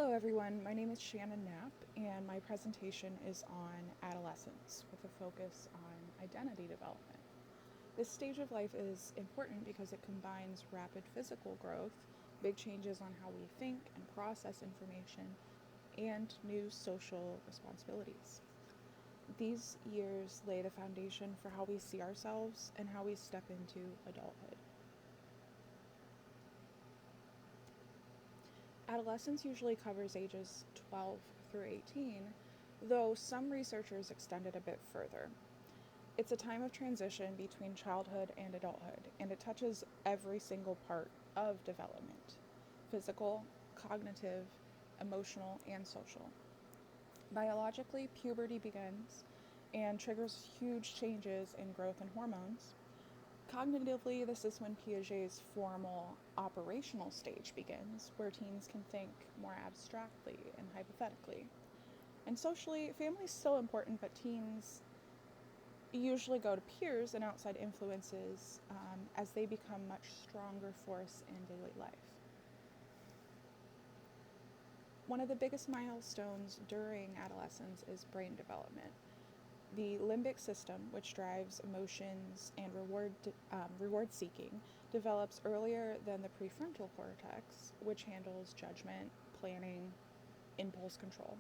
Hello everyone, my name is Shannon Knapp and my presentation is on adolescence with a focus on identity development. This stage of life is important because it combines rapid physical growth, big changes on how we think and process information, and new social responsibilities. These years lay the foundation for how we see ourselves and how we step into adulthood. Adolescence usually covers ages 12 through 18, though some researchers extend it a bit further. It's a time of transition between childhood and adulthood, and it touches every single part of development: physical, cognitive, emotional, and social. Biologically, puberty begins and triggers huge changes in growth and hormones. Cognitively, this is when Piaget's formal operational stage begins, where teens can think more abstractly and hypothetically. And socially, family is still important, but teens usually go to peers and outside influences as they become much stronger force in daily life. One of the biggest milestones during adolescence is brain development. The limbic system, which drives emotions and reward seeking, develops earlier than the prefrontal cortex, which handles judgment, planning, impulse control.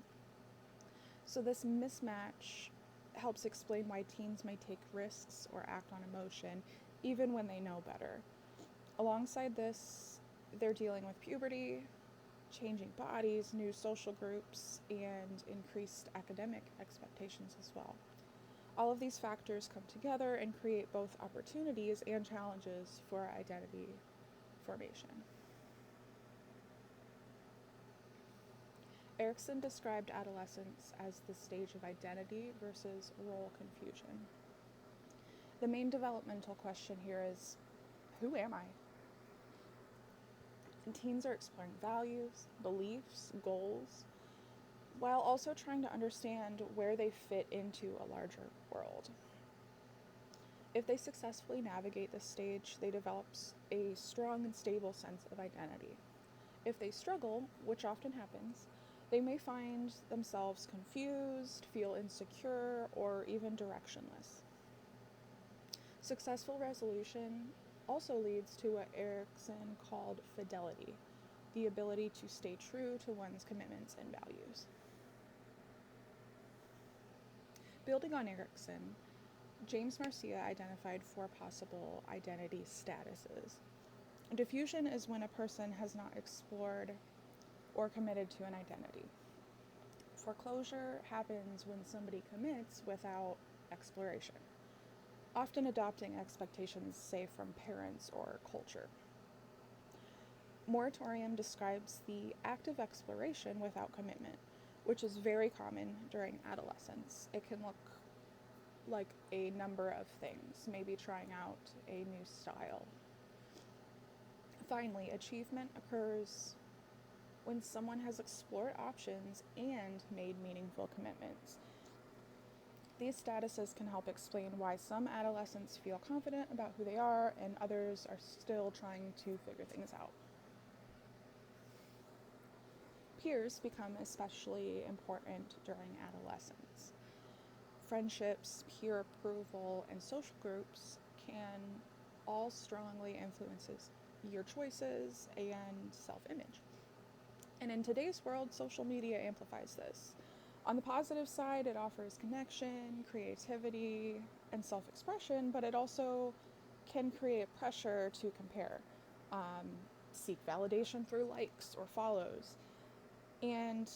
So this mismatch helps explain why teens may take risks or act on emotion even when they know better. Alongside this, they're dealing with puberty, changing bodies, new social groups, and increased academic expectations as well. All of these factors come together and create both opportunities and challenges for identity formation. Erikson described adolescence as the stage of identity versus role confusion. The main developmental question here is, who am I? And teens are exploring values, beliefs, goals, while also trying to understand where they fit into a larger world. If they successfully navigate this stage, they develop a strong and stable sense of identity. If they struggle, which often happens, they may find themselves confused, feel insecure, or even directionless. Successful resolution also leads to what Erikson called fidelity, the ability to stay true to one's commitments and values. Building on Erikson, James Marcia identified 4 possible identity statuses. Diffusion is when a person has not explored or committed to an identity. Foreclosure happens when somebody commits without exploration, often adopting expectations, say, from parents or culture. Moratorium describes the active exploration without commitment, which is very common during adolescence. It can look like a number of things, maybe trying out a new style. Finally, achievement occurs when someone has explored options and made meaningful commitments. These statuses can help explain why some adolescents feel confident about who they are and others are still trying to figure things out. Peers become especially important during adolescence. Friendships, peer approval, and social groups can all strongly influence your choices and self-image. And in today's world, social media amplifies this. On the positive side, it offers connection, creativity, and self-expression, but it also can create pressure to compare, seek validation through likes or follows, and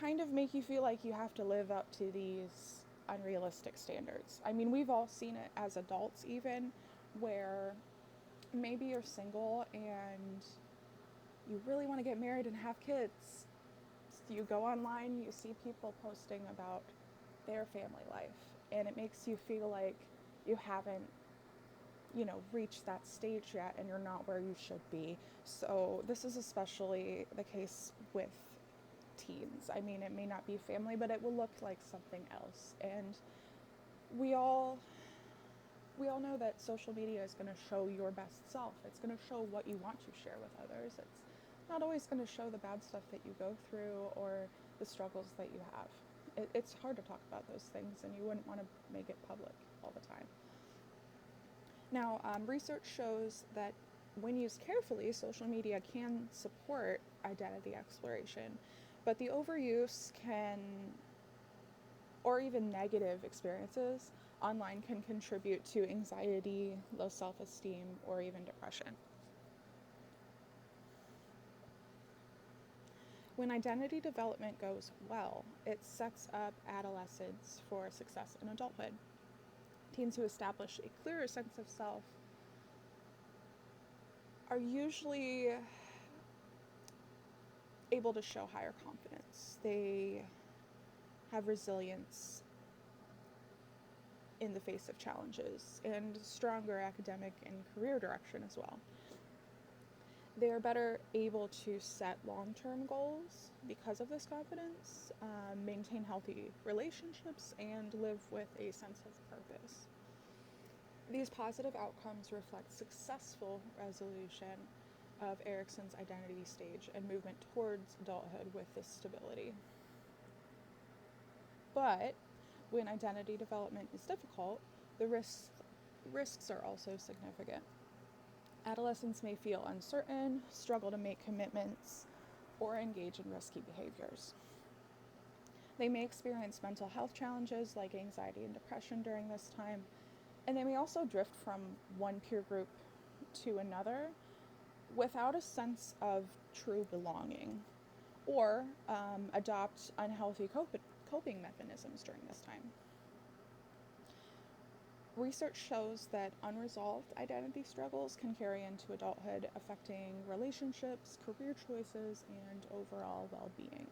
kind of make you feel like you have to live up to these unrealistic standards. I mean, we've all seen it as adults even, where maybe you're single and you really want to get married and have kids. You go online, you see people posting about their family life, and it makes you feel like you haven't, reached that stage yet and you're not where you should be. So this is especially the case with teens. I mean, it may not be family, but it will look like something else. And we all know that social media is going to show your best self. It's going to show what you want to share with others. It's not always going to show the bad stuff that you go through or the struggles that you have. It's hard to talk about those things, and you wouldn't want to make it public all the time. Now, research shows that when used carefully, social media can support identity exploration, but the overuse or even negative experiences online can contribute to anxiety, low self-esteem, or even depression. When identity development goes well, it sets up adolescents for success in adulthood. Teens who establish a clearer sense of self are usually able to show higher confidence. They have resilience in the face of challenges and stronger academic and career direction as well. They are better able to set long-term goals because of this confidence, maintain healthy relationships, and live with a sense of purpose. These positive outcomes reflect successful resolution of Erikson's identity stage and movement towards adulthood with this stability. But when identity development is difficult, the risks are also significant. Adolescents may feel uncertain, struggle to make commitments, or engage in risky behaviors. They may experience mental health challenges like anxiety and depression during this time, and they may also drift from one peer group to another without a sense of true belonging, or adopt unhealthy coping mechanisms during this time. Research shows that unresolved identity struggles can carry into adulthood, affecting relationships, career choices, and overall well-being.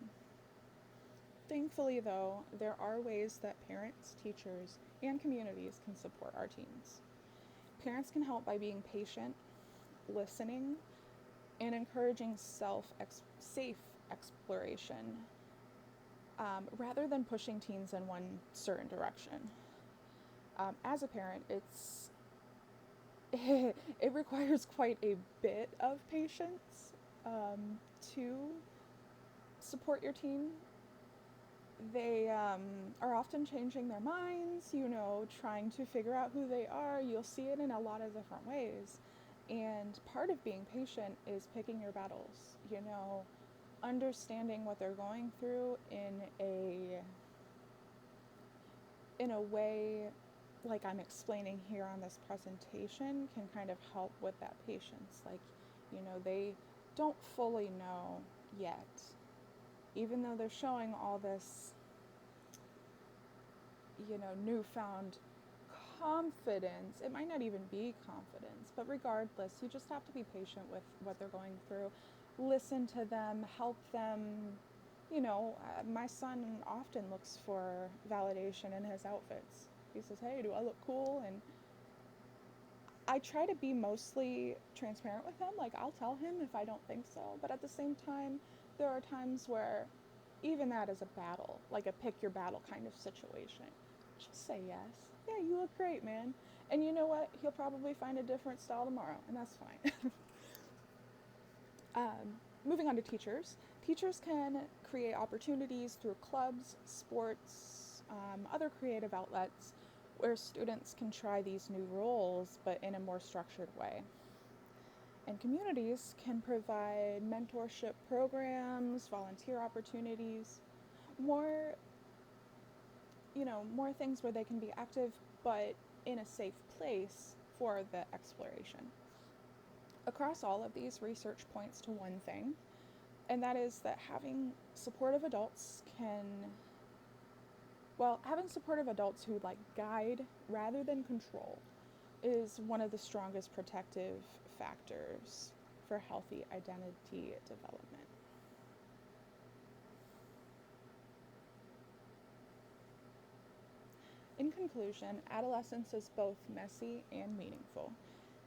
Thankfully, though, there are ways that parents, teachers, and communities can support our teens. Parents can help by being patient, listening, and encouraging safe exploration, rather than pushing teens in one certain direction. As a parent, it requires quite a bit of patience to support your teen. They are often changing their minds, trying to figure out who they are. You'll see it in a lot of different ways. And part of being patient is picking your battles, understanding what they're going through in a way like I'm explaining here on this presentation can kind of help with that patience. Like, they don't fully know yet, even though they're showing all this, newfound confidence. It might not even be confidence, but regardless, you just have to be patient with what they're going through. Listen to them, help them. My son often looks for validation in his outfits. He says, "Hey, do I look cool?" And I try to be mostly transparent with him. Like, I'll tell him if I don't think so. But at the same time, there are times where even that is a battle, like a pick your battle kind of situation. Just say yes. Yeah, you look great, man. And you know what? He'll probably find a different style tomorrow, and that's fine. Moving on to teachers. Teachers can create opportunities through clubs, sports, other creative outlets where students can try these new roles, but in a more structured way. And communities can provide mentorship programs, volunteer opportunities, more things where they can be active, but in a safe place for the exploration. Across all of these, research points to one thing, and that is that having supportive adults who guide rather than control is one of the strongest protective factors for healthy identity development. In conclusion, adolescence is both messy and meaningful.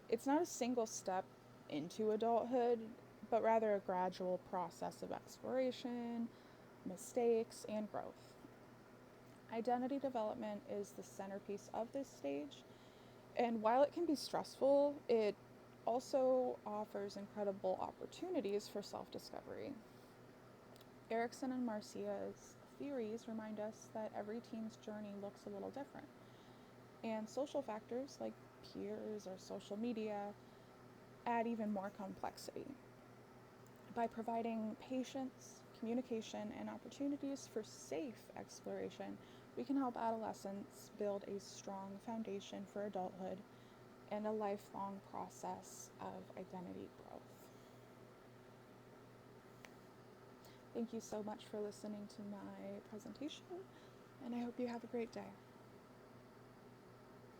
It's not a single step into adulthood, but rather a gradual process of exploration, mistakes, and growth. Identity development is the centerpiece of this stage, and while it can be stressful, it also offers incredible opportunities for self-discovery. Erikson and Marcia's theories remind us that every teen's journey looks a little different, and social factors like peers or social media add even more complexity. By providing patience, communication, and opportunities for safe exploration, we can help adolescents build a strong foundation for adulthood and a lifelong process of identity growth. Thank you so much for listening to my presentation, and I hope you have a great day.